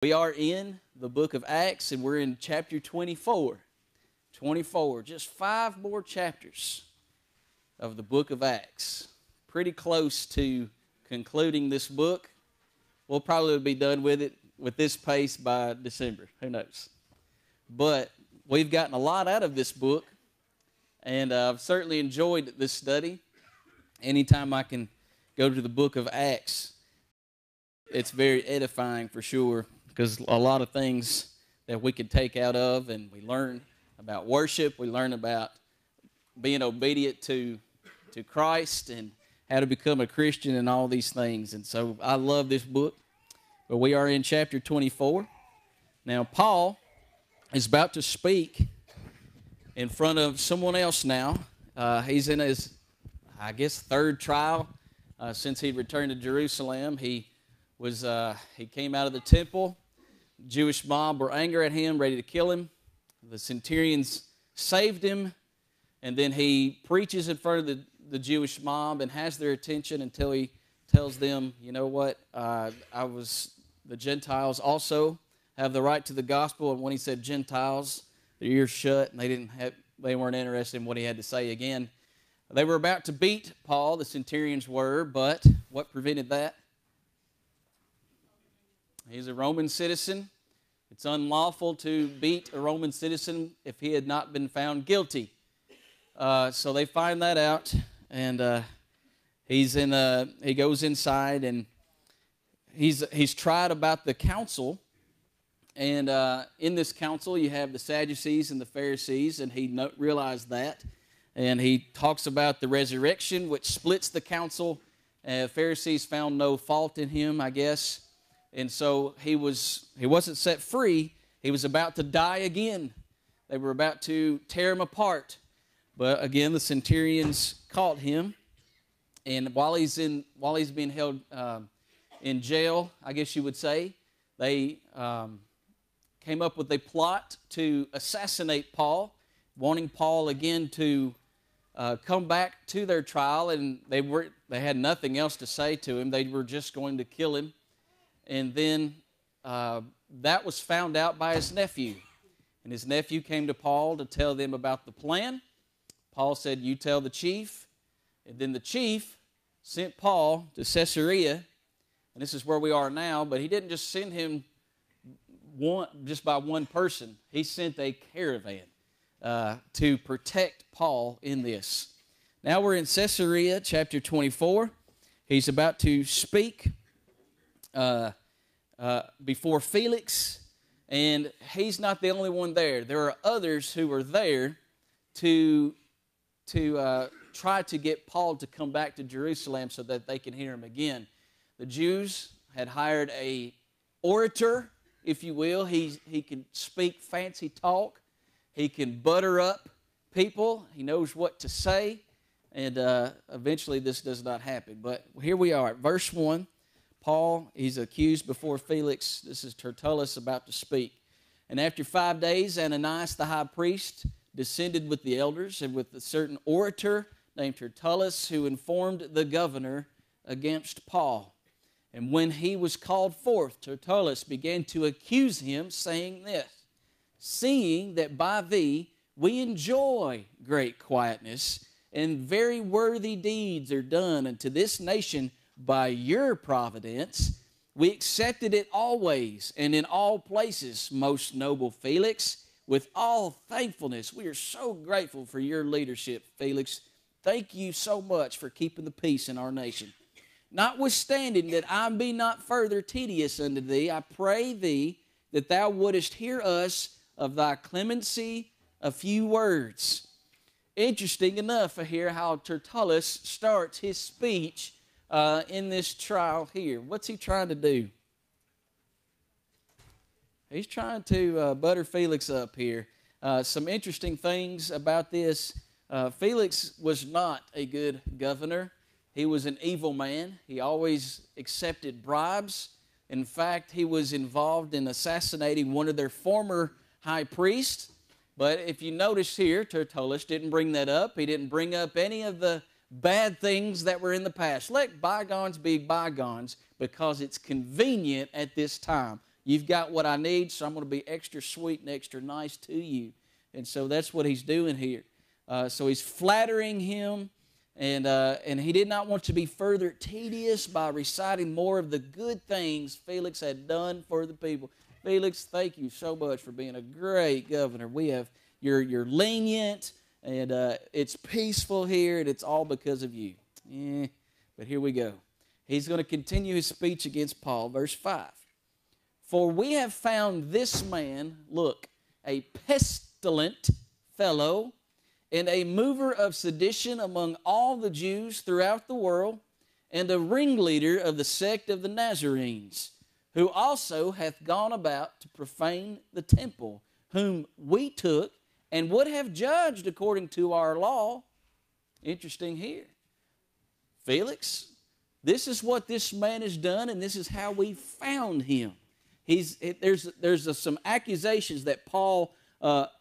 We are in the book of Acts, and we're in chapter 24. 24, just 5 more chapters of the book of Acts. Pretty close to concluding this book. We'll probably be done with it with this pace by December. Who knows? But we've gotten a lot out of this book, and I've certainly enjoyed this study. Anytime I can go to the book of Acts, it's very edifying for sure, because a lot of things that we could take out of, and we learn about worship, we learn about being obedient to Christ and how to become a Christian and all these things. And so I love this book. But we are in chapter 24. Now Paul is about to speak in front of someone else now. He's in his, I guess, third trial since he returned to Jerusalem. He came out of the temple. Jewish mob were angry at him, ready to kill him. The centurions saved him, and then he preaches in front of the Jewish mob and has their attention until he tells them, you know what, the Gentiles also have the right to the gospel. And when he said Gentiles, their ears shut, and they weren't interested in what he had to say again. They were about to beat Paul, the centurions were, but what prevented that? He's a Roman citizen. It's unlawful to beat a Roman citizen if he had not been found guilty. So they find that out, and he goes inside, and he's tried about the council. And in this council, you have the Sadducees and the Pharisees, and he realized that. And he talks about the resurrection, which splits the council. Pharisees found no fault in him, I guess. And so he wasn't set free. He was about to die again. They were about to tear him apart. But again, the centurions caught him. And while he's being held in jail, I guess you would say, they came up with a plot to assassinate Paul, wanting Paul again to come back to their trial. And they had nothing else to say to him. They were just going to kill him. And then that was found out by his nephew. And his nephew came to Paul to tell them about the plan. Paul said, you tell the chief. And then the chief sent Paul to Caesarea. And this is where we are now. But he didn't just send him just by one person. He sent a caravan to protect Paul in this. Now we're in Caesarea, chapter 24. He's about to speak before Felix, and he's not the only one there. There are others who are there to try to get Paul to come back to Jerusalem so that they can hear him again. The Jews had hired a orator, if you will. He can speak fancy talk. He can butter up people. He knows what to say, and eventually this does not happen. But here we are at verse 1. Paul, he's accused before Felix. This is Tertullus about to speak. And after 5 days, Ananias the high priest descended with the elders and with a certain orator named Tertullus, who informed the governor against Paul. And when he was called forth, Tertullus began to accuse him, saying this, seeing that by thee we enjoy great quietness, and very worthy deeds are done unto this nation by your providence, we accepted it always and in all places, most noble Felix, with all thankfulness. We are so grateful for your leadership, Felix. Thank you so much for keeping the peace in our nation. Notwithstanding that I be not further tedious unto thee, I pray thee that thou wouldest hear us of thy clemency a few words. Interesting enough to hear how Tertullus starts his speech in this trial here. What's he trying to do? He's trying to butter Felix up here. Some interesting things about this. Felix was not a good governor. He was an evil man. He always accepted bribes. In fact, he was involved in assassinating one of their former high priests. But if you notice here, Tertullus didn't bring that up. He didn't bring up any of the bad things that were in the past. Let bygones be bygones because it's convenient at this time. You've got what I need, so I'm going to be extra sweet and extra nice to you. And so that's what he's doing here. So he's flattering him, and he did not want to be further tedious by reciting more of the good things Felix had done for the people. Felix, thank you so much for being a great governor. You're lenient, and it's peaceful here, and it's all because of you. But here we go. He's going to continue his speech against Paul. Verse 5. For we have found this man, look, a pestilent fellow, and a mover of sedition among all the Jews throughout the world, and a ringleader of the sect of the Nazarenes, who also hath gone about to profane the temple, whom we took and would have judged according to our law. Interesting here. Felix, this is what this man has done, and this is how we found him. There's some accusations that Paul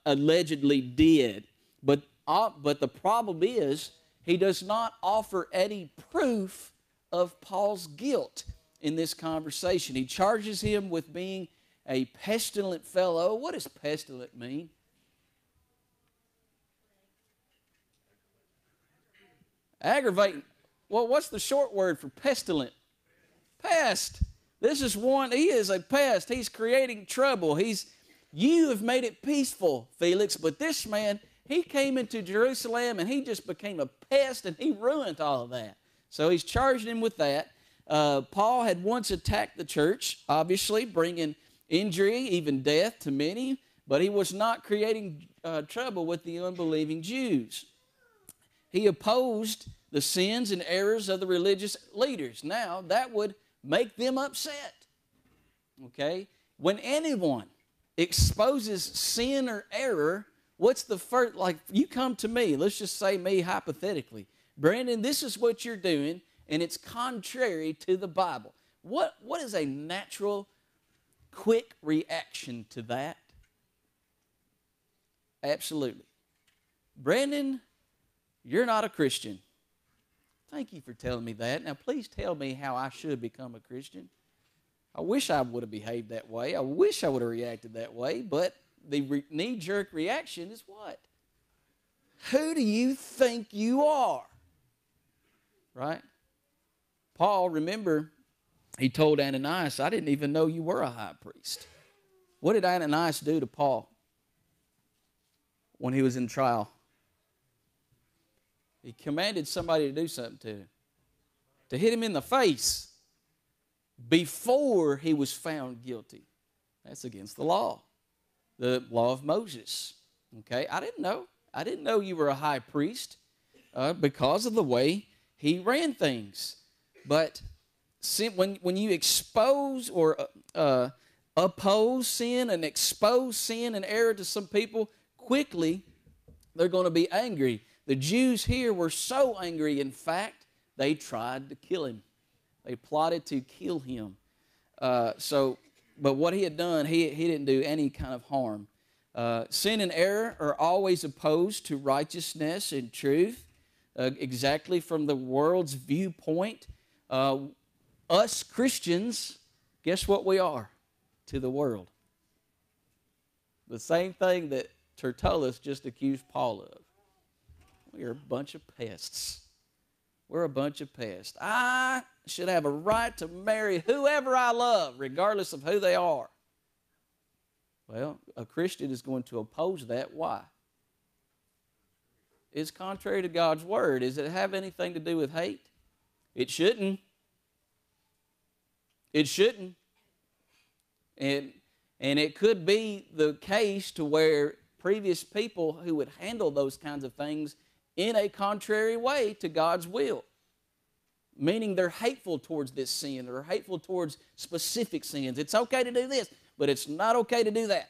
allegedly did, but the problem is he does not offer any proof of Paul's guilt in this conversation. He charges him with being a pestilent fellow. What does pestilent mean? Aggravating. Well, what's the short word for pestilent? Pest. This is one, he is a pest. He's creating trouble. You have made it peaceful, Felix, but this man, he came into Jerusalem and he just became a pest and he ruined all of that. So he's charged him with that. Paul had once attacked the church, obviously, bringing injury, even death to many, but he was not creating trouble with the unbelieving Jews. He opposed the sins and errors of the religious leaders. Now, that would make them upset. Okay? When anyone exposes sin or error, what's the first, like you come to me, let's just say me hypothetically, Brandon, this is what you're doing, and it's contrary to the Bible. What is a natural, quick reaction to that? Absolutely. Brandon, you're not a Christian. Thank you for telling me that. Now, please tell me how I should become a Christian. I wish I would have behaved that way. I wish I would have reacted that way, but the knee-jerk reaction is what? Who do you think you are? Right? Paul, remember, he told Ananias, I didn't even know you were a high priest. What did Ananias do to Paul when he was in trial? He commanded somebody to do something to him, to hit him in the face before he was found guilty. That's against the law of Moses. Okay, I didn't know. I didn't know you were a high priest because of the way he ran things. But when you expose or oppose sin and expose sin and error to some people, quickly they're going to be angry. The Jews here were so angry, in fact, they tried to kill him. They plotted to kill him. But what he had done, he didn't do any kind of harm. Sin and error are always opposed to righteousness and truth, exactly from the world's viewpoint. Us Christians, guess what we are to the world? The same thing that Tertullus just accused Paul of. We're a bunch of pests. We're a bunch of pests. I should have a right to marry whoever I love, regardless of who they are. Well, a Christian is going to oppose that. Why? It's contrary to God's word. Does it have anything to do with hate? It shouldn't. It shouldn't. And it could be the case to where previous people who would handle those kinds of things in a contrary way to God's will. Meaning they're hateful towards this sin, or hateful towards specific sins. It's okay to do this, but it's not okay to do that.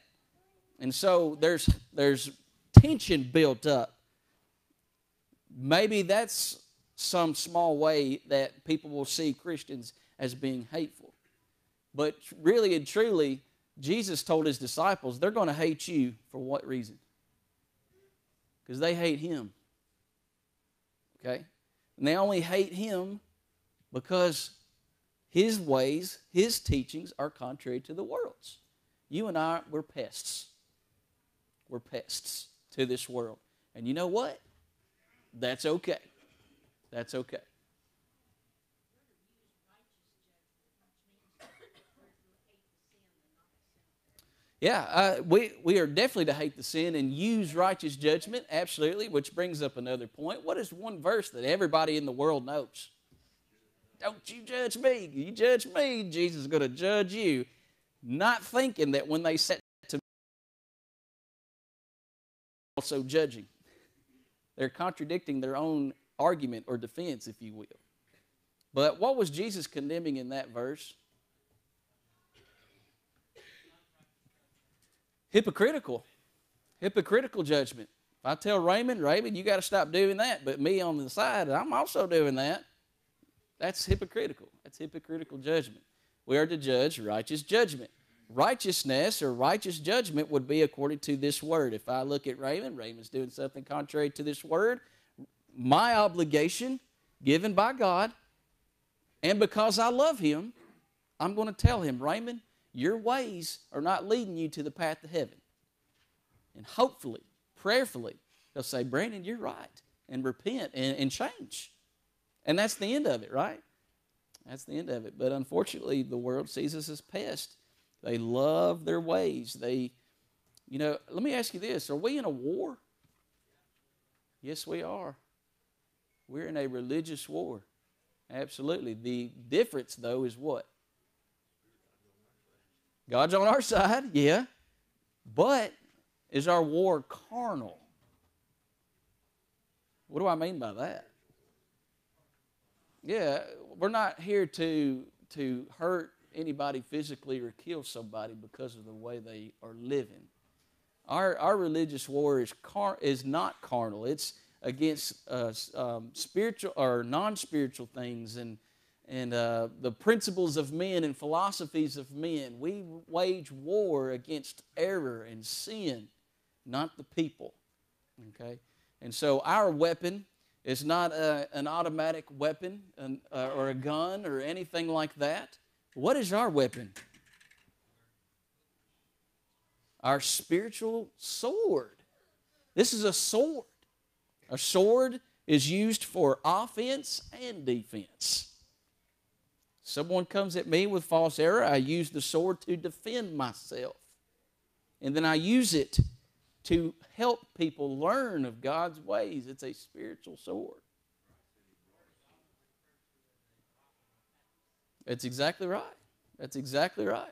And so there's tension built up. Maybe that's some small way that people will see Christians as being hateful. But really and truly, Jesus told his disciples, they're going to hate you for what reason? Because they hate him. Okay? And they only hate him because His ways, His teachings are contrary to the world's. You and I, we're pests. We're pests to this world. And you know what? That's okay. That's okay. Yeah, we are definitely to hate the sin and use righteous judgment, absolutely, which brings up another point. What is one verse that everybody in the world knows? Don't you judge me. You judge me, Jesus is going to judge you. Not thinking that when they said to me, also judging. They're contradicting their own argument or defense, if you will. But what was Jesus condemning in that verse? Hypocritical judgment. If I tell Raymond, you got to stop doing that, but me on the side, I'm also doing that. That's hypocritical. That's hypocritical judgment. We are to judge righteous judgment. Righteousness or righteous judgment would be according to this word. If I look at Raymond's doing something contrary to this word, my obligation given by God, and because I love him, I'm going to tell him, Raymond, your ways are not leading you to the path to heaven. And hopefully, prayerfully, they'll say, Brandon, you're right, and repent and change. And that's the end of it, right? That's the end of it. But unfortunately, the world sees us as pests. They love their ways. Let me ask you this. Are we in a war? Yes, we are. We're in a religious war. Absolutely. The difference, though, is what? God's on our side, yeah. But is our war carnal? What do I mean by that? Yeah, we're not here to hurt anybody physically or kill somebody because of the way they are living. Our religious war is not carnal. It's against spiritual or non-spiritual things and the principles of men and philosophies of men. We wage war against error and sin, not the people. Okay? And so our weapon is not an automatic weapon or a gun or anything like that. What is our weapon? Our spiritual sword. This is a sword. A sword is used for offense and defense. Someone comes at me with false error, I use the sword to defend myself. And then I use it to help people learn of God's ways. It's a spiritual sword. That's exactly right. That's exactly right.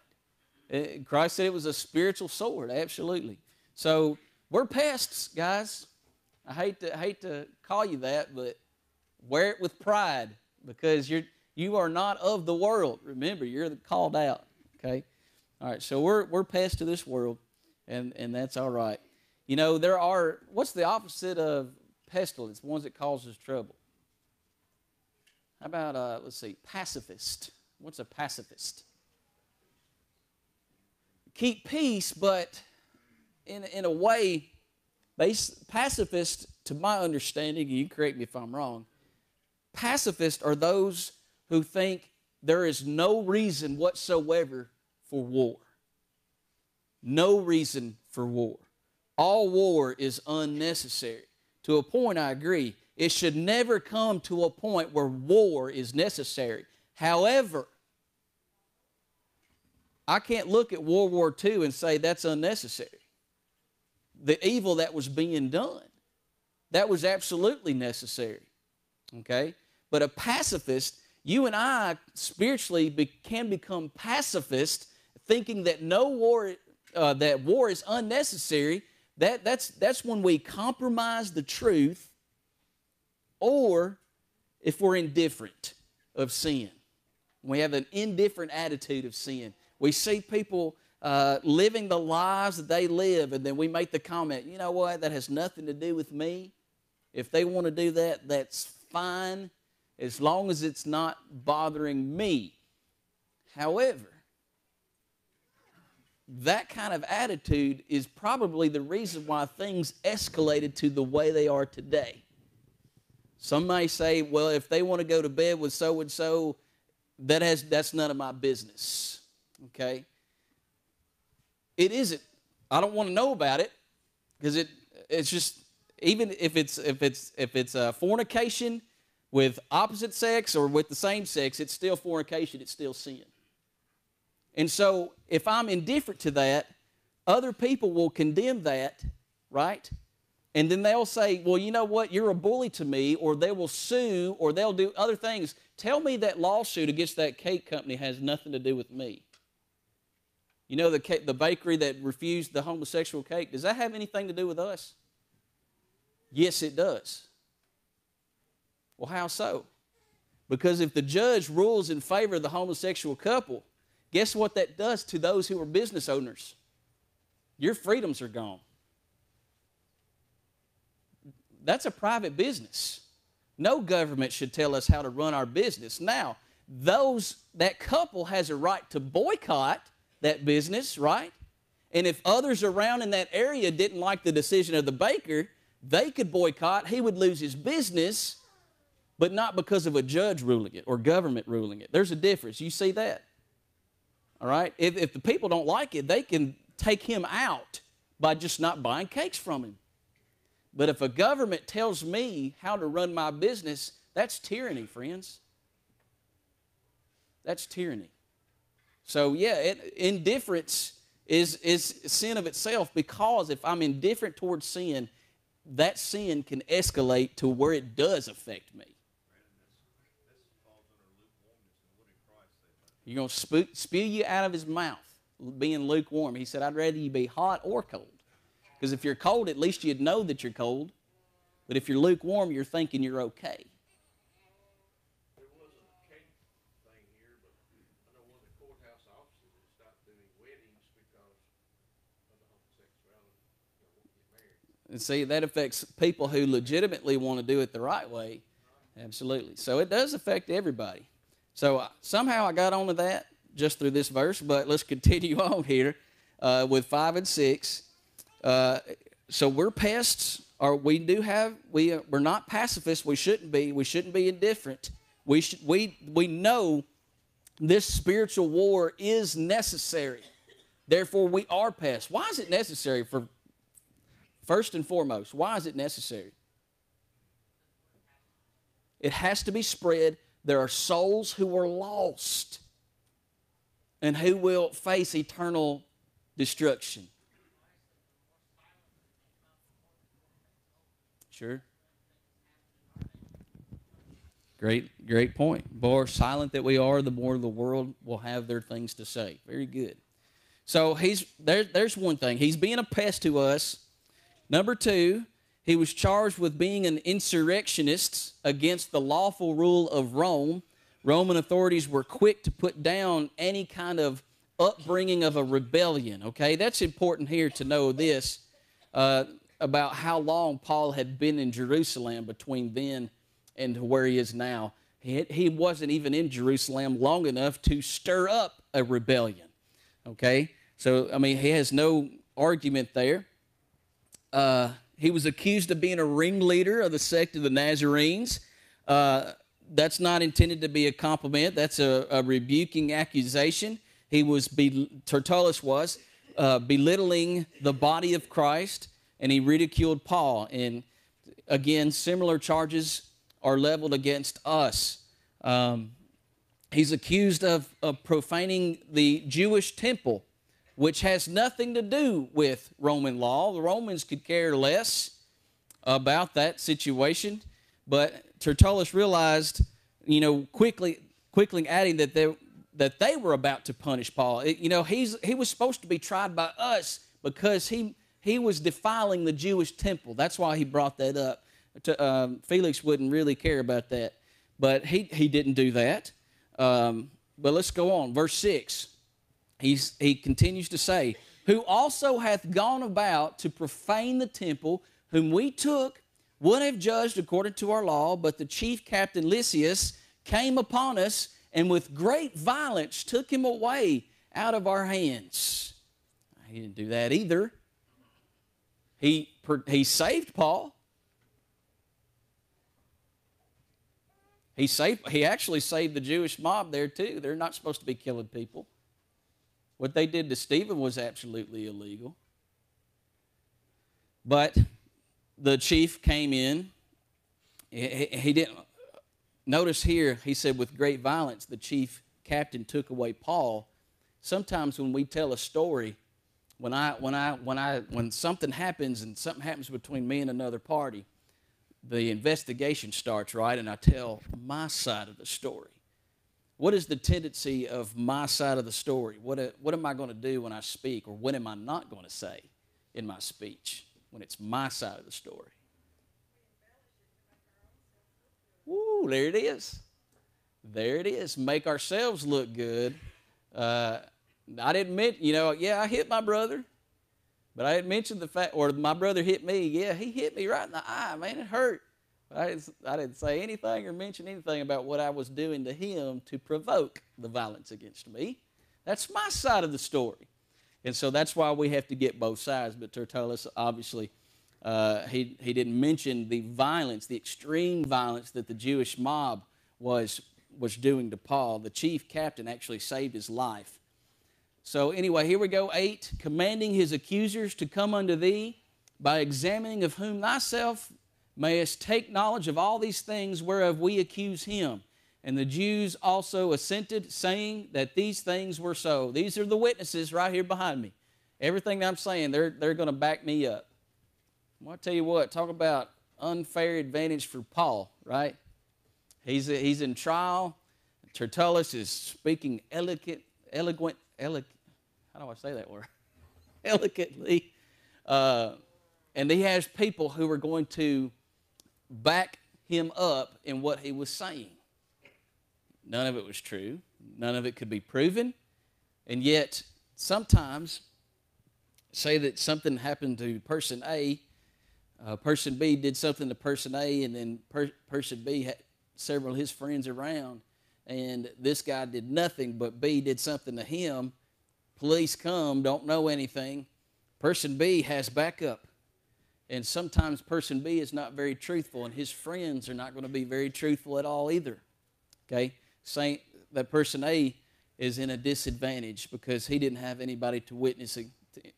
Christ said it was a spiritual sword, absolutely. So we're pests, guys. I hate to call you that, but wear it with pride because you are not of the world. Remember, you're called out. Okay? All right, so we're pests to this world, and that's all right. What's the opposite of pestilence? Ones that causes trouble. How about, pacifist? What's a pacifist? Keep peace, but in a way, pacifists, to my understanding, and you correct me if I'm wrong, pacifists are those who think there is no reason whatsoever for war. No reason for war. All war is unnecessary. To a point, I agree. It should never come to a point where war is necessary. However, I can't look at World War II and say that's unnecessary. The evil that was being done, that was absolutely necessary. Okay? But a pacifist, you and I spiritually can become pacifists, thinking that that war is unnecessary. That's when we compromise the truth, or if we're indifferent of sin. We have an indifferent attitude of sin. We see people living the lives that they live, and then we make the comment, you know what, that has nothing to do with me. If they want to do that, that's fine, as long as it's not bothering me. However, that kind of attitude is probably the reason why things escalated to the way they are today. Some may say, well, if they want to go to bed with so-and-so, that's none of my business. Okay? It isn't. I don't want to know about it because it's just, even if it's fornication with opposite sex or with the same sex, it's still fornication, it's still sin. And so if I'm indifferent to that, other people will condemn that, right? And then they'll say, well, you know what, you're a bully to me, or they will sue, or they'll do other things. Tell me that lawsuit against that cake company has nothing to do with me. You know, the bakery that refused the homosexual cake, does that have anything to do with us? Yes, it does. Well, how so? Because if the judge rules in favor of the homosexual couple, guess what that does to those who are business owners? Your freedoms are gone. That's a private business. No government should tell us how to run our business. Now, that couple has a right to boycott that business, right? And if others around in that area didn't like the decision of the baker, they could boycott. He would lose his business, but not because of a judge ruling it or government ruling it. There's a difference. You see that? All right? If the people don't like it, they can take him out by just not buying cakes from him. But if a government tells me how to run my business, that's tyranny, friends. That's tyranny. So, yeah, indifference is sin of itself, because if I'm indifferent towards sin, that sin can escalate to where it does affect me. You're going to spew you out of his mouth, being lukewarm. He said, I'd rather you be hot or cold. Because if you're cold, at least you'd know that you're cold. But if you're lukewarm, you're thinking you're okay. There was a cake thing here, but I know one of the courthouse officers had stopped doing weddings because of the homosexuality. Won't get married. And see, that affects people who legitimately want to do it the right way. Absolutely. So it does affect everybody. So somehow I got onto that just through this verse, but let's continue on here with 5 and 6. So we're pests, or we're not pacifists. We shouldn't be. We shouldn't be indifferent. We know this spiritual war is necessary. Therefore, we are pests. Why is it necessary? First and foremost, why is it necessary? It has to be spread. There are souls who are lost and who will face eternal destruction. Sure. Great point. The more silent that we are, the more the world will have their things to say. Very good. So there's one thing. He's being a pest to us. Number 2, he was charged with being an insurrectionist against the lawful rule of Rome. Roman authorities were quick to put down any kind of upbringing of a rebellion. Okay, that's important here to know this about how long Paul had been in Jerusalem between then and where he is now. He wasn't even in Jerusalem long enough to stir up a rebellion. Okay, so I mean, he has no argument there. He was accused of being a ringleader of the sect of the Nazarenes. That's not intended to be a compliment. That's a rebuking accusation. Tertullus was belittling the body of Christ, and he ridiculed Paul. And again, similar charges are leveled against us. He's accused of profaning the Jewish temple, which has nothing to do with Roman law. The Romans could care less about that situation, but Tertullus realized, quickly adding that they were about to punish Paul. He was supposed to be tried by us because he was defiling the Jewish temple. That's why he brought that up. Felix wouldn't really care about that, but he didn't do that. But let's go on. Verse 6. He continues to say, who also hath gone about to profane the temple, whom we would have judged according to our law, but the chief captain Lysias came upon us, and with great violence took him away out of our hands. He didn't do that either. He saved Paul. He actually saved the Jewish mob there too. They're not supposed to be killing people. What they did to Stephen was absolutely illegal. But the chief came in. He didn't notice here. He said, with great violence, the chief captain took away Paul. Sometimes when we tell a story, when something happens and something happens between me and another party, the investigation starts, right? And I tell my side of the story. What is the tendency of my side of the story? What am I going to do when I speak, or what am I not going to say in my speech when it's my side of the story? Woo, there it is. There it is. Make ourselves look good. I didn't mention, I hit my brother, but I didn't mention the fact, or my brother hit me. Yeah, he hit me right in the eye, man, it hurt. I didn't say anything or mention anything about what I was doing to him to provoke the violence against me. That's my side of the story. And so that's why we have to get both sides. But Tertullus, obviously, he didn't mention the violence, the extreme violence that the Jewish mob was doing to Paul. The chief captain actually saved his life. So anyway, here we go, 8. Commanding his accusers to come unto thee, by examining of whom thyself mayest take knowledge of all these things whereof we accuse him. And the Jews also assented, saying that these things were so. These are the witnesses right here behind me. Everything that I'm saying, they're going to back me up. Well, I'll tell you what, talk about unfair advantage for Paul, right? He's in trial. Tertullus is speaking eloquent, how do I say that word? Eloquently. And he has people who are going to back him up in what he was saying. None of it was true. None of it could be proven. And yet, sometimes, say that something happened to person A, person B did something to person A, and then person B had several of his friends around, and this guy did nothing, but B did something to him. Police come, don't know anything. Person B has backup. And sometimes person B is not very truthful, and his friends are not going to be very truthful at all either. Okay? Saying that person A is in a disadvantage because he didn't have anybody to witness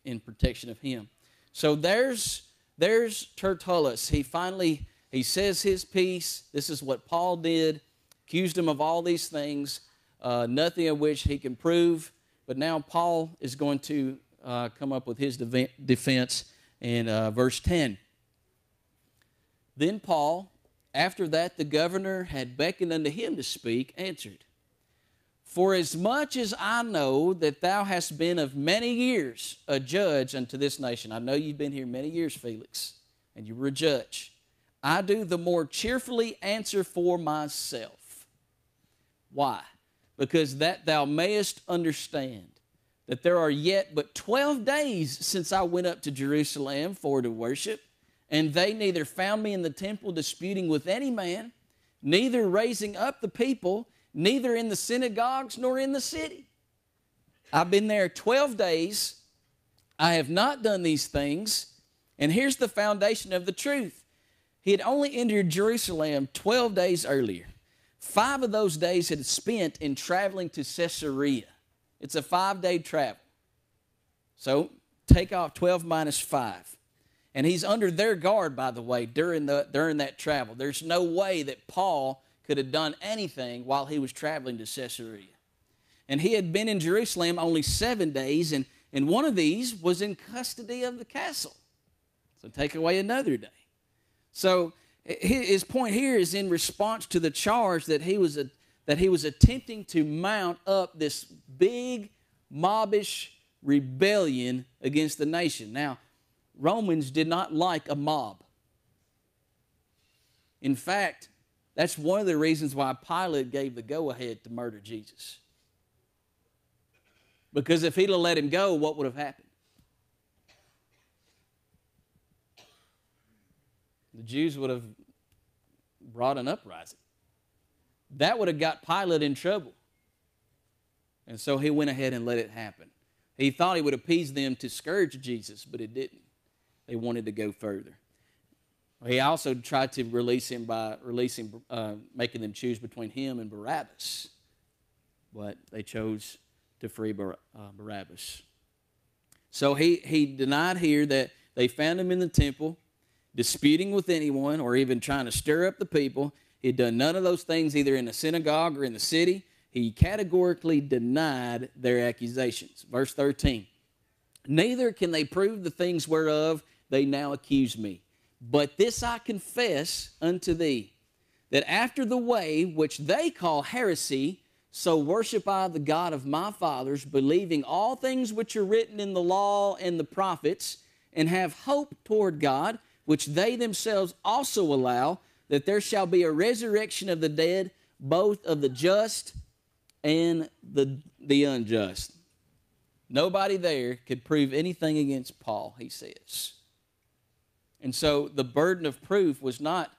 in protection of him. So there's Tertullus. He says his piece. This is what Paul did. Accused him of all these things, nothing of which he can prove. But now Paul is going to come up with his defense in verse 10. Then Paul, after that the governor had beckoned unto him to speak, answered, Forasmuch as I know that thou hast been of many years a judge unto this nation. I know you've been here many years, Felix, and you were a judge. I do the more cheerfully answer for myself. Why? Because that thou mayest understand that there are yet but 12 days since I went up to Jerusalem for to worship, and they neither found me in the temple disputing with any man, neither raising up the people, neither in the synagogues nor in the city. I've been there 12 days. I have not done these things. And here's the foundation of the truth. He had only entered Jerusalem 12 days earlier. 5 of those days had spent in traveling to Caesarea. It's a 5-day travel. So take off 12 minus 5. And he's under their guard, by the way, during that travel. There's no way that Paul could have done anything while he was traveling to Caesarea. And he had been in Jerusalem only 7 days, and one of these was in custody of the castle. So take away another day. So his point here is in response to the charge that he was attempting to mount up this big mobbish rebellion against the nation. Now, Romans did not like a mob. In fact, that's one of the reasons why Pilate gave the go-ahead to murder Jesus. Because if he'd have let him go, what would have happened? The Jews would have brought an uprising. That would have got Pilate in trouble. And so he went ahead and let it happen. He thought he would appease them to scourge Jesus, but it didn't. They wanted to go further. He also tried to release him by making them choose between him and Barabbas. But they chose to free Barabbas. So he denied here that they found him in the temple, disputing with anyone or even trying to stir up the people. He had done none of those things either in the synagogue or in the city. He categorically denied their accusations. Verse 13, neither can they prove the things whereof they now accuse me. But this I confess unto thee, that after the way which they call heresy, so worship I the God of my fathers, believing all things which are written in the law and the prophets, and have hope toward God, which they themselves also allow, that there shall be a resurrection of the dead, both of the just and the unjust. Nobody there could prove anything against Paul, he says. And so the burden of proof was not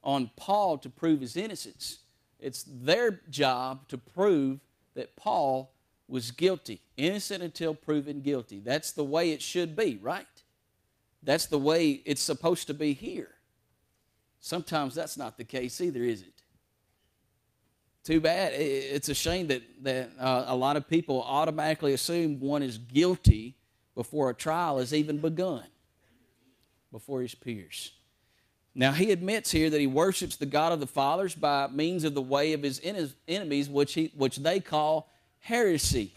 on Paul to prove his innocence. It's their job to prove that Paul was guilty, innocent until proven guilty. That's the way it should be, right? That's the way it's supposed to be here. Sometimes that's not the case either, is it? Too bad. It's a shame that a lot of people automatically assume one is guilty before a trial has even begun, before his peers. Now, he admits here that he worships the God of the fathers by means of the way of his enemies, which they call heresy.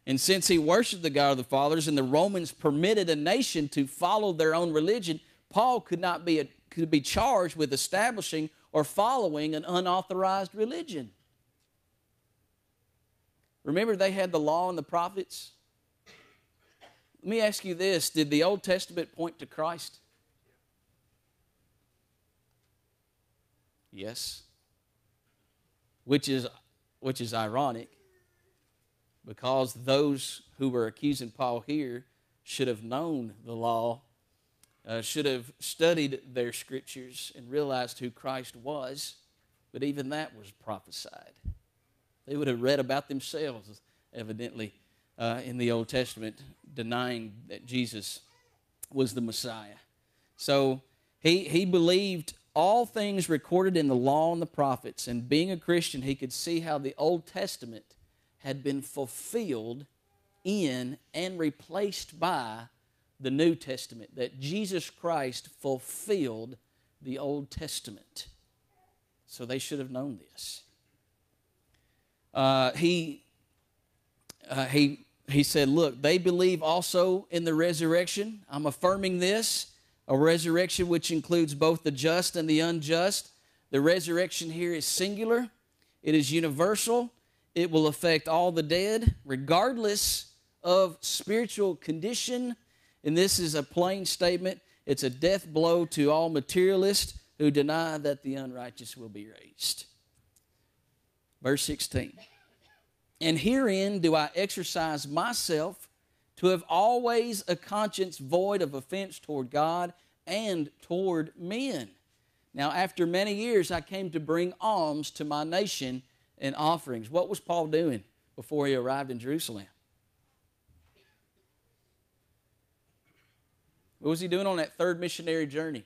And since he worshiped the God of the fathers and the Romans permitted a nation to follow their own religion, Paul could be charged with establishing or following an unauthorized religion. Remember, they had the law and the prophets? Let me ask you this. Did the Old Testament point to Christ? Yes. Which is ironic, because those who were accusing Paul here should have known the law, should have studied their scriptures and realized who Christ was, but even that was prophesied. They would have read about themselves, evidently, in the Old Testament, denying that Jesus was the Messiah. So he believed all things recorded in the law and the prophets, and being a Christian, he could see how the Old Testament had been fulfilled in and replaced by the New Testament, that Jesus Christ fulfilled the Old Testament. So they should have known this. He said, look, they believe also in the resurrection. I'm affirming this, a resurrection which includes both the just and the unjust. The resurrection here is singular. It is universal. It will affect all the dead, regardless of spiritual condition. And this is a plain statement. It's a death blow to all materialists who deny that the unrighteous will be raised. Verse 16. And herein do I exercise myself to have always a conscience void of offense toward God and toward men. Now, after many years, I came to bring alms to my nation and offerings. What was Paul doing before he arrived in Jerusalem? What was he doing on that third missionary journey?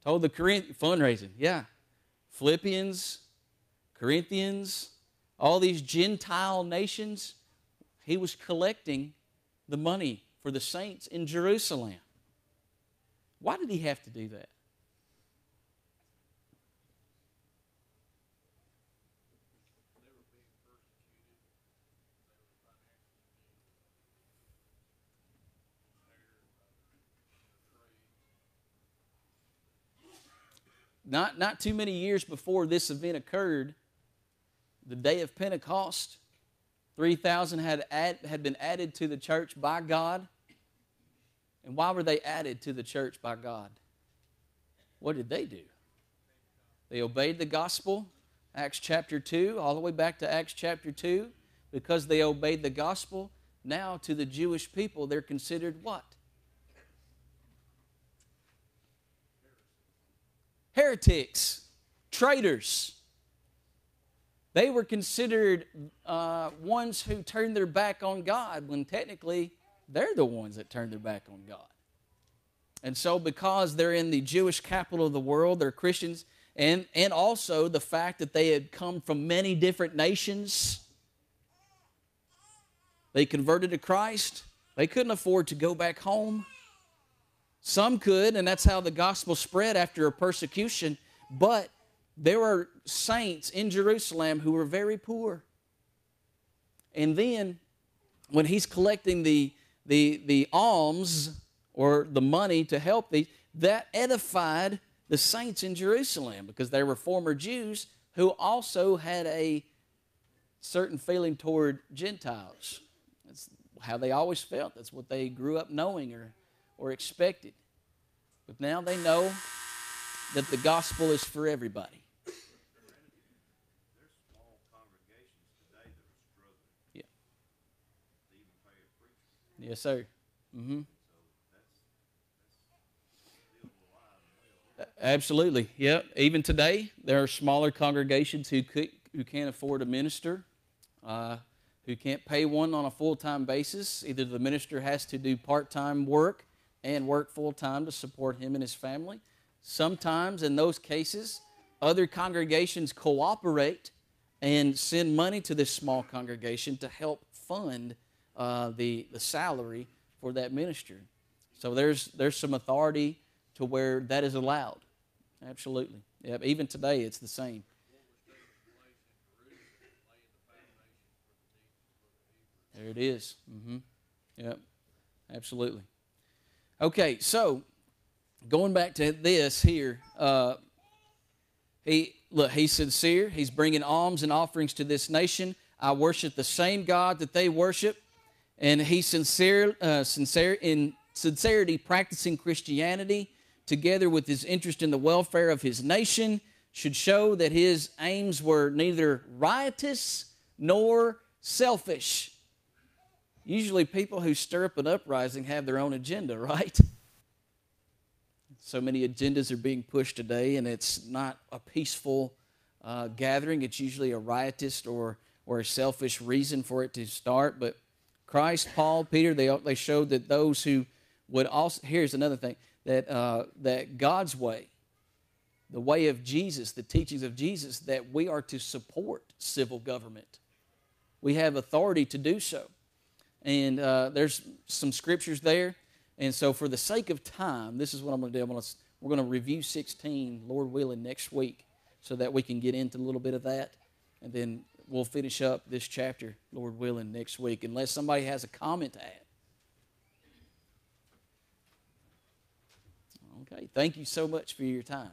Told the Corinthians, fundraising, yeah. Philippians, Corinthians, all these Gentile nations, he was collecting the money for the saints in Jerusalem. Why did he have to do that? Not too many years before this event occurred, the day of Pentecost, 3,000 had been added to the church by God. And why were they added to the church by God? What did they do? They obeyed the gospel, Acts chapter 2, all the way back to Acts chapter 2. Because they obeyed the gospel, now to the Jewish people, they're considered what? Heretics, traitors. They were considered ones who turned their back on God, when technically they're the ones that turned their back on God. And so because they're in the Jewish capital of the world, they're Christians, and also the fact that they had come from many different nations, they converted to Christ. They couldn't afford to go back home. Some could, and that's how the gospel spread after a persecution, but there were saints in Jerusalem who were very poor. And then when he's collecting the alms or the money to help these, that edified the saints in Jerusalem because they were former Jews who also had a certain feeling toward Gentiles. That's how they always felt. That's what they grew up knowing or expected. But now they know that the gospel is for everybody. There's small congregations today that are struggling. Yeah. To even pay a preacher. Yes, sir. Mm-hmm. So that's still alive and well. Absolutely. Yep. Even today, there are smaller congregations who can't afford a minister, who can't pay one on a full-time basis. Either the minister has to do part-time work and work full-time to support him and his family. Sometimes, in those cases, other congregations cooperate and send money to this small congregation to help fund the salary for that minister. So there's some authority to where that is allowed. Absolutely. Yep. Even today, it's the same. There it is. Mm-hmm. Yep. Absolutely. Okay, so going back to this here, he's sincere. He's bringing alms and offerings to this nation. I worship the same God that they worship, and he's sincere in sincerity, practicing Christianity, together with his interest in the welfare of his nation, should show that his aims were neither riotous nor selfish. Usually people who stir up an uprising have their own agenda, right? So many agendas are being pushed today, and it's not a peaceful gathering. It's usually a riotous or a selfish reason for it to start. But Christ, Paul, Peter, they showed that those who would also, here's another thing, that God's way, the way of Jesus, the teachings of Jesus, that we are to support civil government. We have authority to do so. And there's some scriptures there. And so for the sake of time, this is what I'm going to do. We're going to review 16, Lord willing, next week so that we can get into a little bit of that. And then we'll finish up this chapter, Lord willing, next week, unless somebody has a comment to add. Okay, thank you so much for your time.